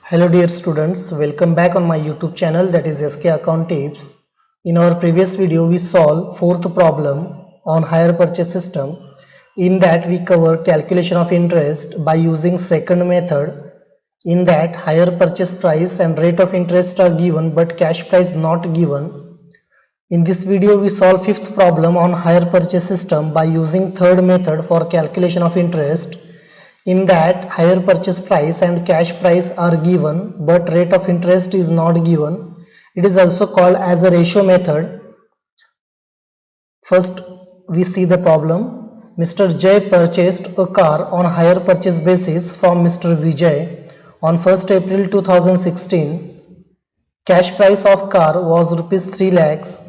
Hello dear students, welcome back on my YouTube channel, that is SK Account Tips. In our previous video we solved fourth problem on hire purchase system. In that we cover calculation of interest by using second method. In that hire purchase price and rate of interest are given but cash price not given. In this video we solve fifth problem on hire purchase system by using third method for calculation of interest. In that hire purchase price and cash price are given but rate of interest is not given. It is also called as a ratio method. First we see the problem. Mr. J purchased a car on hire purchase basis from Mr. Vijay on 1st April 2016. Cash price of car was rupees 3 lakhs.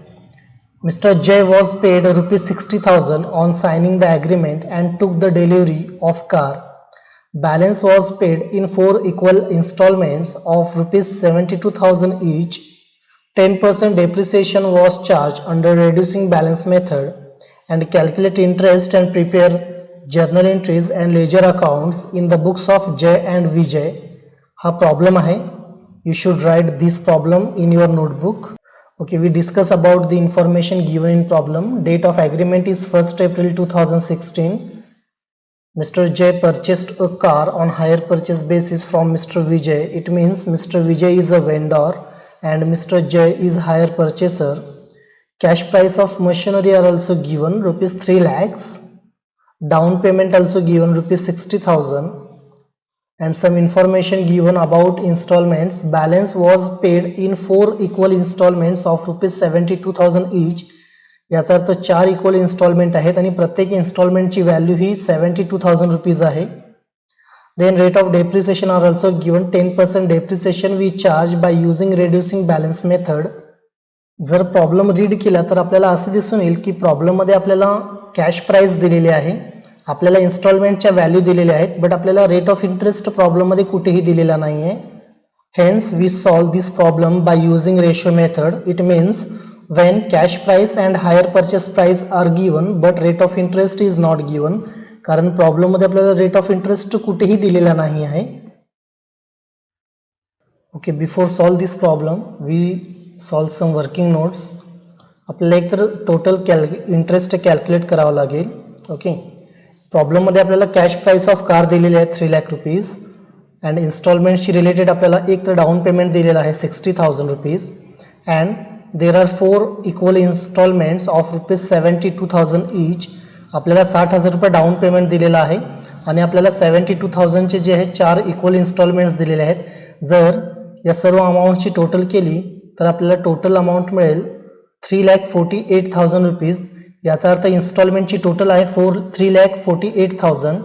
Mr. J was paid rupees 60,000 on signing the agreement and took the delivery of car. Balance was paid in 4 equal installments of rupees 72,000 each. 10% depreciation was charged under reducing balance method, and calculate interest and prepare journal entries and ledger accounts in the books of J and Vijay. हा problem आहे. You should write this problem in your notebook. Okay, we discuss about the information given in problem. Date of agreement is 1st April 2016. Mr. J purchased a car on hire purchase basis from Mr. Vijay. It means Mr. Vijay is a vendor and Mr. J is hire purchaser. Cash price of machinery are also given rupees 3 lakhs. Down payment also given rupees 60,000. And some information given about installments. Balance was paid in 4 equal installments of rupees 72,000 each. याचा अर्थ 4 equal instalment आहेत आणि प्रत्येक इन्स्टॉलमेंटची value ही 72,000 rupees आहे. Then rate of depreciation are also given. 10% depreciation we charge by using reducing balance method. जर problem read केला तर आपल्याला असं दिसून येईल की प्रॉब्लेममध्ये आपल्याला कॅश प्राइस दिलेली आहे, आपल्याला इन्स्टॉलमेंटच्या व्हॅल्यू दिलेल्या आहेत, बट आपल्याला रेट ऑफ इंटरेस्ट प्रॉब्लेममध्ये कुठेही दिलेला नाही आहे. Hence we solve this problem by using ratio method. It means when cash price and hire purchase price are given but rate of interest is not given, कारण problem मध्ये आपल्याला rate of interest कुठेही दिलेला नाही आहे. Okay, before solve this problem we solve some working notes. आपल्याला एक तर टोटल इंटरेस्ट कॅल्क्युलेट करावं लागेल. ओके, प्रॉब्लेम मध्ये आपल्याला कॅश प्राइस ऑफ कार दिलेली आहे 3 लाख रुपीज अँड इन्स्टॉलमेंटशी रिलेटेड आपल्याला एक तर डाऊन पेमेंट दिलेला आहे 60,000 rupees and there are 4 equal installments of rupees 72,000 each. आपल्याला 60,000 रुपये डाऊन पेमेंट दिलेला आहे आणि आपल्याला 72,000 चे जे आहे 4 इक्वल इन्स्टॉलमेंट्स दिलेले आहेत. जर या सर्व अमाऊंटची टोटल केली तर आपल्याला टोटल अमाऊंट मिळेल 3,48,000 रुपीज. याचा अर्थ इन्स्टॉलमेंटची टोटल आहे 3,48,000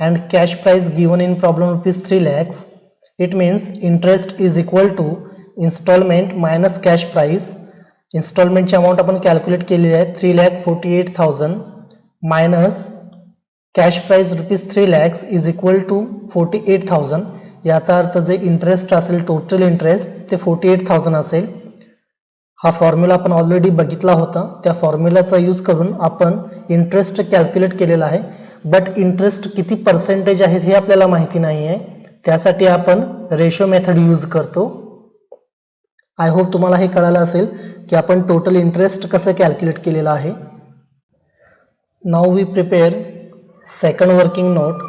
and cash price given in problem rupees 3 lakhs. It means interest is equal to instalment minus cash price. इन्स्टॉलमेंटची अमाऊंट आपण कॅल्क्युलेट केलेली आहे 3,48,000 minus cash price rupees 3 lakhs is equal to 48,000. याचा अर्थ जे इंटरेस्ट असेल टोटल इंटरेस्ट ते 48,000 असेल. हा फॉर्म्युला आपण ऑलरेडी बघितला होता. त्या फॉर्म्युलाचा यूज करून आपण इंटरेस्ट कॅल्क्युलेट केलेला आहे, बट इंटरेस्ट किती पर्सेंटेज आहेत हे आपल्याला माहिती नाही आहे. त्यासाठी आपण रेशो मेथड यूज करतो. आय होप तुम्हाला हे कळालं असेल की आपण टोटल इंटरेस्ट कसं कॅल्क्युलेट केलेलं आहे. Now we prepare second working note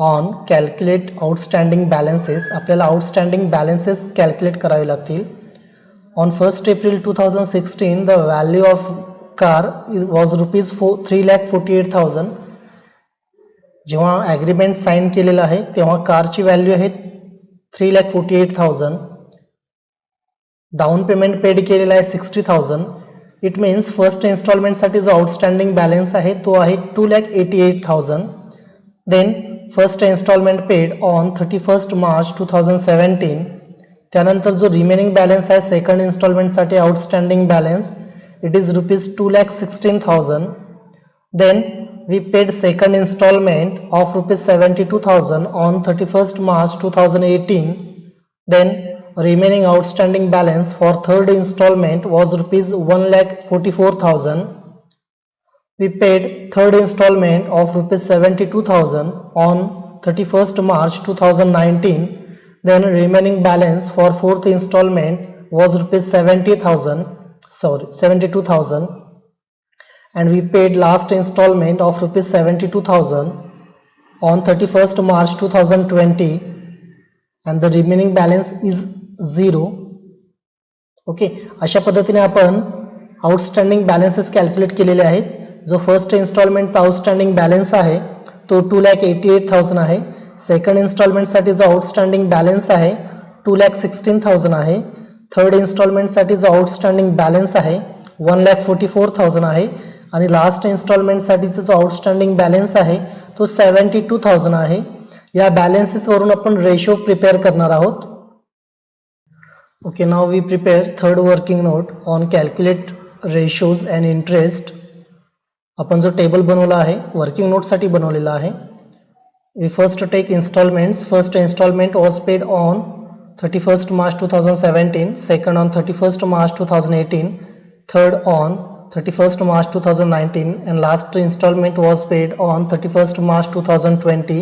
on calculate outstanding balances. आपल्याला आउटस्टँडिंग बॅलन्सेस कॅल्क्युलेट करावे लागतील. On 1st April 2016 the value of car was rupees 3,48,000. जेव्हा ॲग्रीमेंट साईन केलेलं आहे तेव्हा कारची व्हॅल्यू आहे 3,48,000. डाऊन पेमेंट पेड केलेला आहे 60,000. इट मीन्स फर्स्ट इन्स्टॉलमेंटसाठी जो आउटस्टँडिंग बॅलन्स आहे तो आहे 2,88,000. Then first instalment paid on 31st March 2017. त्यानंतर जो रिमेनिंग बॅलन्स आहे सेकंड इन्स्टॉलमेंटसाठी outstanding balance it is rupees 2,16,000. Then we paid second instalment of rupees 72,000 on 31st March 2018. Then remaining outstanding balance for third installment was rupees 1,44,000. We paid third installment of rupees 72,000 on 31st March 2019. Then remaining balance for fourth installment was rupees 72,000, and we paid last installment of rupees 72,000 on 31st March 2020, and the remaining balance is 0. Okay, अशा पद्धतीने आपण outstanding balances calculate केलेले आहेत. जो first इन्स्टॉलमेंटचा outstanding balance आहे तो 2,88,000 आहे. Second इन्स्टॉलमेंटसाठी जो आउटस्टँडिंग बॅलन्स आहे 2,16,000 आहे. थर्ड इन्स्टॉलमेंटसाठी जो आउटस्टँडिंग बॅलन्स आहे 1,44,000 आहे. आणि लास्ट इन्स्टॉलमेंटसाठीचा जो आउटस्टँडिंग बॅलन्स आहे तो 72,000 आहे. या बॅलन्सेसवरून आपण रेशो प्रिपेअर करणार आहोत. Okay, now we prepare third working note on calculate ratios and interest. आपण जो टेबल बनवला आहे वर्किंग नोटसाठी बनवलेला आहे. We first take installments. First installment was paid on 31st March 2017, second on 31st March 2018, third on 31st March 2019, and last installment was paid on 31st March 2020.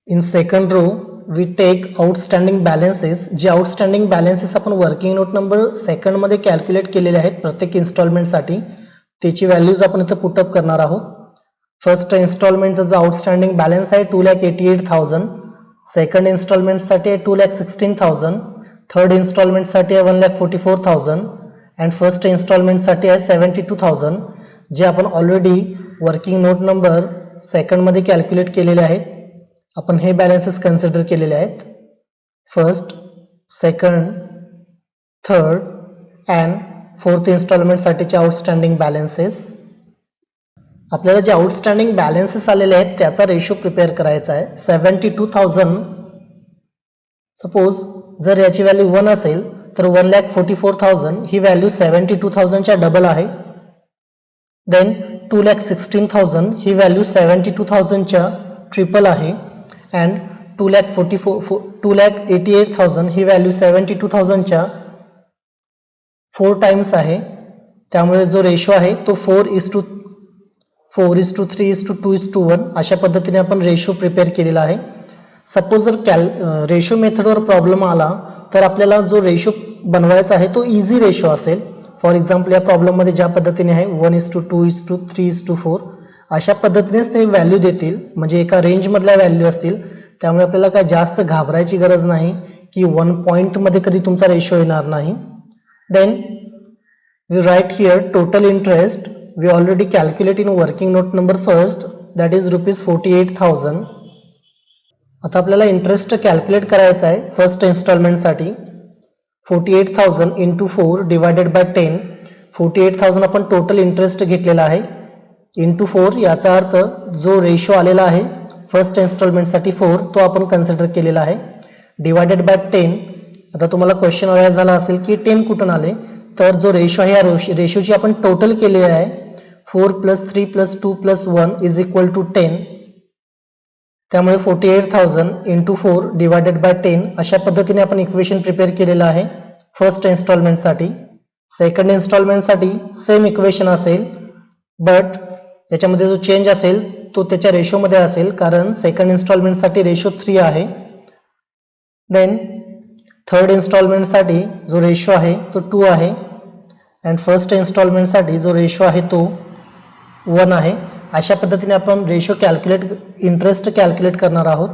In second row, we take outstanding balances. जे outstanding balances आपण working note number second मध्ये calculate केलेले आहेत प्रत्येक इन्स्टॉलमेंटसाठी, त्याची values आपण इथे put up करणार आहोत. फर्स्ट इन्स्टॉलमेंटचा जो आउटस्टँडिंग बॅलन्स आहे 2,88,000, सेकंड इन्स्टॉलमेंटसाठी आहे 2,16,000, थर्ड इन्स्टॉलमेंटसाठी आहे 1,44,000 अँड फर्स्ट इन्स्टॉलमेंटसाठी आहे 72,000, जे आपण ऑलरेडी वर्किंग नोट नंबर सेकंडमध्ये कॅल्क्युलेट केलेले आहेत. आपण हे बॅलन्सेस कन्सिडर केलेले आहेत. First, second, third and fourth इन्स्टॉलमेंटसाठीचे आउटस्टँडिंग बॅलन्सेस. आपल्याला जे आउटस्टँडिंग बॅलन्सेस आलेले आहेत त्याचा रेशो प्रिपेअर करायचा आहे. 72,000, सपोज जर याची व्हॅल्यू 1 असेल तर 1,44,000 ही व्हॅल्यू 72,000च्या डबल आहे. देन 2,16,000 ही व्हॅल्यू 72,000च्या ट्रिपल आहे. अँड 2,88,000 ही व्हॅल्यू 72,000च्या 4 टाइम्स आहे. त्यामुळे जो रेशो आहे तो 4:3:2:1 अशा पद्धतीने आपण रेशो प्रिपेअर केलेला आहे. सपोज जर रेशो मेथडवर प्रॉब्लेम आला तर आपल्याला जो रेशो बनवायचा आहे तो इझी रेशो असेल. फॉर एक्झाम्पल या प्रॉब्लेममध्ये ज्या पद्धतीने आहे 1:2:3:4 अशा पद्धतीनेच ते व्हॅल्यू देतील, म्हणजे एका रेंजमधल्या व्हॅल्यू असतील. त्यामुळे आपल्याला काय जास्त घाबरायची गरज नाही की 1 पॉईंटमध्ये कधी तुमचा रेशो येणार नाही. Then we write here total interest. We already calculate in working note number first, that is rupees 48,000. आता आपल्याला इंटरेस्ट कॅल्क्युलेट करायचा आहे फर्स्ट इन्स्टॉलमेंटसाठी. 48,000 into 4 divided by 10. 48,000 आपण टोटल इंटरेस्ट घेतलेला आहे इंटू 4. याचा अर्थ जो रेशो आलेला आहे फर्स्ट इन्स्टॉलमेंटसाठी 4 तो आपण कन्सिडर केलेला आहे. Divided by 10. आता तुम्हाला क्वेश्चन अराईज झाला असेल की 10 कुठून आले, तर जो रेशो आहे या रेशोची आपण टोटल केलेली आहे. 4 + 3 + 2 + 1 इज इक्वल टू 10. त्यामुळे 48,000 इंटू 4 डिवायडेड बाय 10 अशा पद्धतीने आपण इक्वेशन प्रिपेअर केलेलं आहे फर्स्ट इन्स्टॉलमेंटसाठी. सेकंड इन्स्टॉलमेंटसाठी सेम इक्वेशन असेल, बट याच्यामध्ये जो चेंज असेल तो त्याच्या रेशोमध्ये असेल, कारण सेकंड इन्स्टॉलमेंटसाठी रेशो 3 आहे. देन थर्ड इन्स्टॉलमेंटसाठी जो रेशो आहे तो 2 आहे. अँड फर्स्ट इन्स्टॉलमेंटसाठी जो रेशो आहे तो 1 आहे. अशा पद्धतीने आपण रेशो इंटरेस्ट कॅल्क्युलेट करणार आहोत.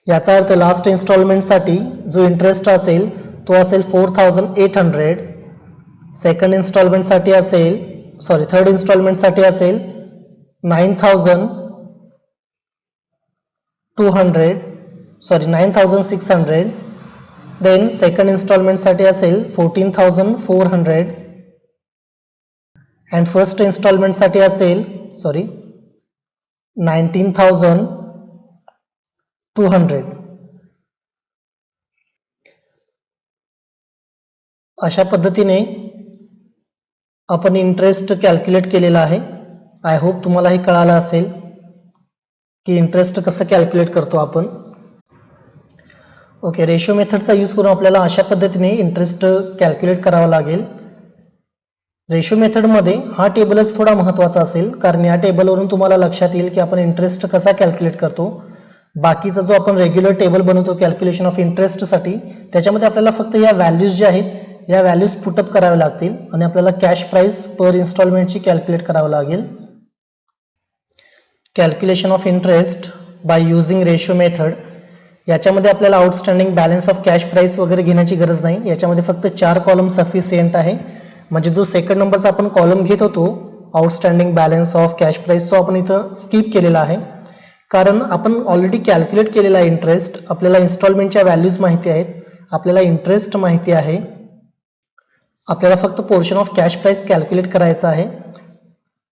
याचा अर्थ लास्ट इन्स्टॉलमेंटसाठी जो इंटरेस्ट असेल तो असेल 4,800. सेकंड इन्स्टॉलमेंटसाठी असेल थर्ड इन्स्टॉलमेंटसाठी असेल 9,600. देन सेकंड इन्स्टॉलमेंटसाठी असेल 14,400. अँड फर्स्ट इन्स्टॉलमेंटसाठी असेल 19,200. अशा पद्धतीने आपण इंटरेस्ट कॅल्क्युलेट केलेला आहे. आय होप तुम्हाला हे कळालं असेल की इंटरेस्ट कसं कॅल्क्युलेट करतो आपण. ओके, रेशो मेथडचा यूज करून आपल्याला अशा पद्धतीने इंटरेस्ट कॅल्क्युलेट करावा लागेल. रेशो मेथडमध्ये हा टेबलच थोडा महत्त्वाचा असेल, कारण या टेबलवरून तुम्हाला लक्षात येईल की आपण इंटरेस्ट कसा कॅल्क्युलेट करतो. बाकीचा जो आपण रेग्युलर टेबल बनवतो कॅल्क्युलेशन ऑफ इंटरेस्टसाठी, त्याच्यामध्ये आपल्याला फक्त या व्हॅल्यूज ज्या आहेत या व्हॅल्यूज पुटअप कराव्या लागतील आणि आपल्याला कॅश प्राइस पर इन्स्टॉलमेंटची कॅल्क्युलेट करावं लागेल. Calculation of interest by using ratio method, याच्यामध्ये आपल्याला outstanding balance of cash price वगैरे घेण्याची गरज नाही. याच्यामध्ये फक्त 4 कॉलम सफिशियंट आहे. म्हणजे जो सेकंड नंबरचा आपण कॉलम घेत होतो outstanding balance of cash price, तो आपण इथं स्किप केलेला आहे, कारण आपण ऑलरेडी कॅल्क्युलेट केलेला आहे इंटरेस्ट. आपल्याला इन्स्टॉलमेंटच्या व्हॅल्यूज माहिती आहेत, आपल्याला इंटरेस्ट माहिती आहे, आपल्याला फक्त portion of cash price calculate करायचा आहे.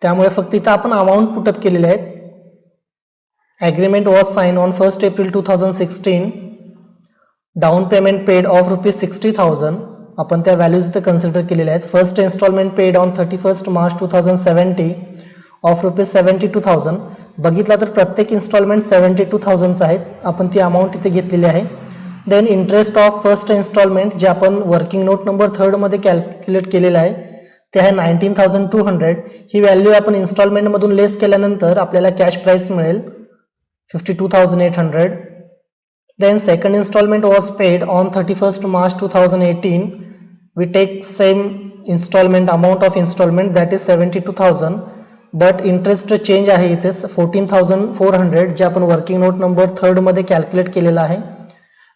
त्यामुळे फक्त इथं आपण अमाऊंट पुटअप केलेले आहेत. Agreement was signed on 1st April 2016. Down payment paid of ₹60,000. आपण त्या व्हॅल्यूज इथे कन्सिडर केलेल्या आहेत. First instalment paid on 31st March 2070 of ₹72,000. बघितला तर प्रत्येक इन्स्टॉलमेंट 72,000 आहेत. आपण ती अमाऊंट इथे घेतलेली आहे. Then interest of first installment जे आपण वर्किंग नोट नंबर 3 मध्ये कॅल्क्युलेट केलेलं आहे ते आहे 19,200. ही व्हॅल्यू आपण इन्स्टॉलमेंट मधून लेस केल्यानंतर आपल्याला कॅश प्राइस मिळेल 52,800. Then second installment was paid on 31st March 2018. We take same installment amount of installment, that is 72,000, but interest change आहे इथे 14,400 जे आपण वर्किंग नोट नंबर 3 मध्ये कॅल्क्युलेट केलेला आहे.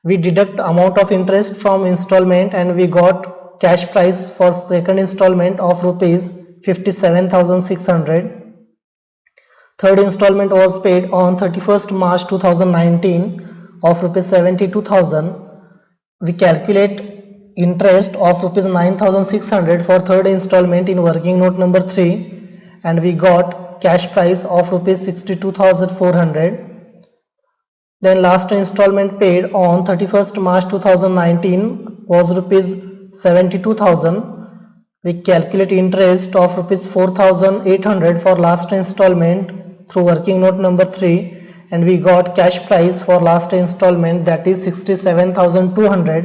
We deduct amount of interest from installment and we got cash price for second installment of ₹57,600. Third installment was paid on 31st March 2019 of ₹72,000. We calculate interest of ₹9,600 for third installment in working note number 3 and we got cash price of ₹62,400. Then last installment paid on 31st March 2019 was ₹72,000. We calculate interest of ₹4,800 for last installment through working note number 3 and we got cash price for last installment, that is 67,200.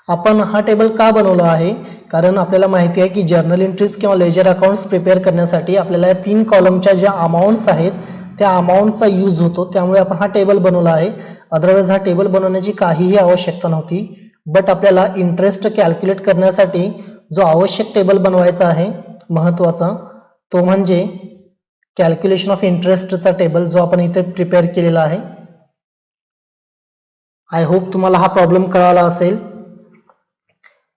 आपण हा table का बनवला आहे, कारण आपल्याला माहिती आहे की जर्नल एंट्रीज किंवा लेजर अकाउंट्स प्रिपेअर करण्यासाठी आपल्याला 3 कॉलमच्या ज्या अमाऊंट्स आहेत त्या अमाऊंटचा यूज होतो. त्यामुळे आपण हा टेबल बनवला आहे. अदरवाइज हा टेबल बनवण्याची काहीही आवश्यकता नव्हती. बट आपल्याला इंटरेस्ट कॅल्क्युलेट करण्यासाठी जो आवश्यक टेबल बनवायचा आहे महत्त्वाचा, तो म्हणजे कॅल्क्युलेशन ऑफ इंटरेस्टचा टेबल जो आपण इथे प्रिपेअर केलेला आहे. आय होप तुम्हाला हा प्रॉब्लेम कळाला असेल.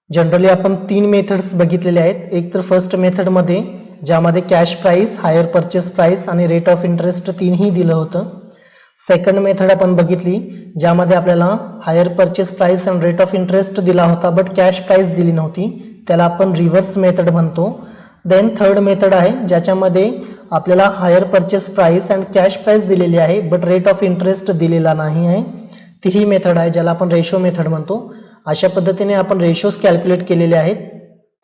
जनरली आपण 3 मेथड्स बघितलेले आहेत. एक तर फर्स्ट मेथडमध्ये ज्यामध्ये cash price, hire purchase price आणि रेट ऑफ इंटरेस्ट 3ही दिलं होतं. सेकंड मेथड आपण बघितली ज्यामध्ये आपल्याला हायर परचेस प्राइस आणि रेट ऑफ इंटरेस्ट दिला होता बट कॅश प्राइस दिली नव्हती, त्याला आपण रिव्हर्स मेथड म्हणतो. देन थर्ड मेथड आहे ज्याच्यामध्ये आपल्याला hire purchase price and cash price दिलेली आहे बट रेट ऑफ इंटरेस्ट दिलेला नाही आहे. ती ही मेथड आहे ज्याला आपण रेशो मेथड म्हणतो. अशा पद्धतीने आपण रेशोज कॅल्क्युलेट केलेले आहेत.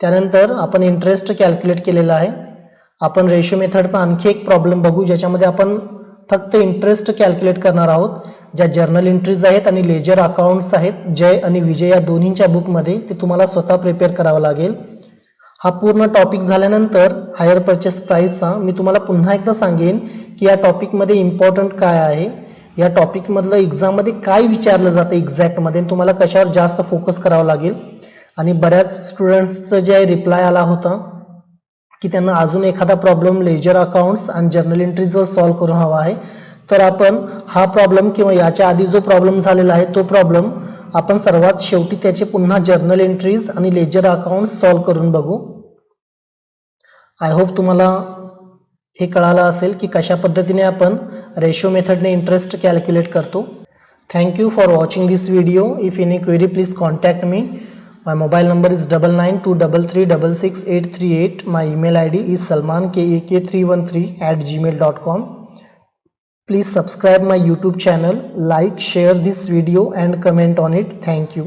त्यानंतर आपण इंटरेस्ट कॅल्क्युलेट केलेला आहे. आपण रेशो मेथडचा आणखी एक प्रॉब्लेम बघू ज्याच्यामध्ये आपण फक्त इंटरेस्ट कॅल्क्युलेट करणार आहोत. ज्या जर्नल एंट्रीज आहेत आणि लेजर अकाउंट्स आहेत जय आणि विजय या दोन्हींच्या बुकमध्ये, ते तुम्हाला स्वतः प्रिपेअर करावं लागेल. हा पूर्ण टॉपिक झाल्यानंतर हायर परचेस प्राइसचा मी तुम्हाला पुन्हा एकदा सांगेन की या टॉपिकमध्ये इम्पॉर्टंट काय आहे, या टॉपिकमधलं एक्झाममध्ये काय विचारलं जातं एक्झॅक्टमध्ये, तुम्हाला कशावर जास्त फोकस करावं लागेल. आणि बऱ्याच स्टुडंट्सचं जे रिप्लाय आला होता की त्यांना अजून एखादा प्रॉब्लेम लेजर अकाउंट्स आणि जर्नल एंट्रीजवर सॉल्व्ह करून हवा आहे. तर आपण हा प्रॉब्लेम किंवा याच्या आधी जो प्रॉब्लेम झालेला आहे तो प्रॉब्लेम आपण सर्वात शेवटी त्याचे पुन्हा जर्नल एंट्रीज आणि लेजर अकाउंट्स सॉल्व्ह करून बघू. आय होप तुम्हाला हे कळालं असेल की कशा पद्धतीने आपण रेशो मेथडने इंटरेस्ट कॅल्क्युलेट करतो. Thank you for watching this video. If any query please contact me. My mobile number is 9923366838. My email ID is salmankak313@gmail.com. Please subscribe my YouTube channel, like, share this video and comment on it. Thank you.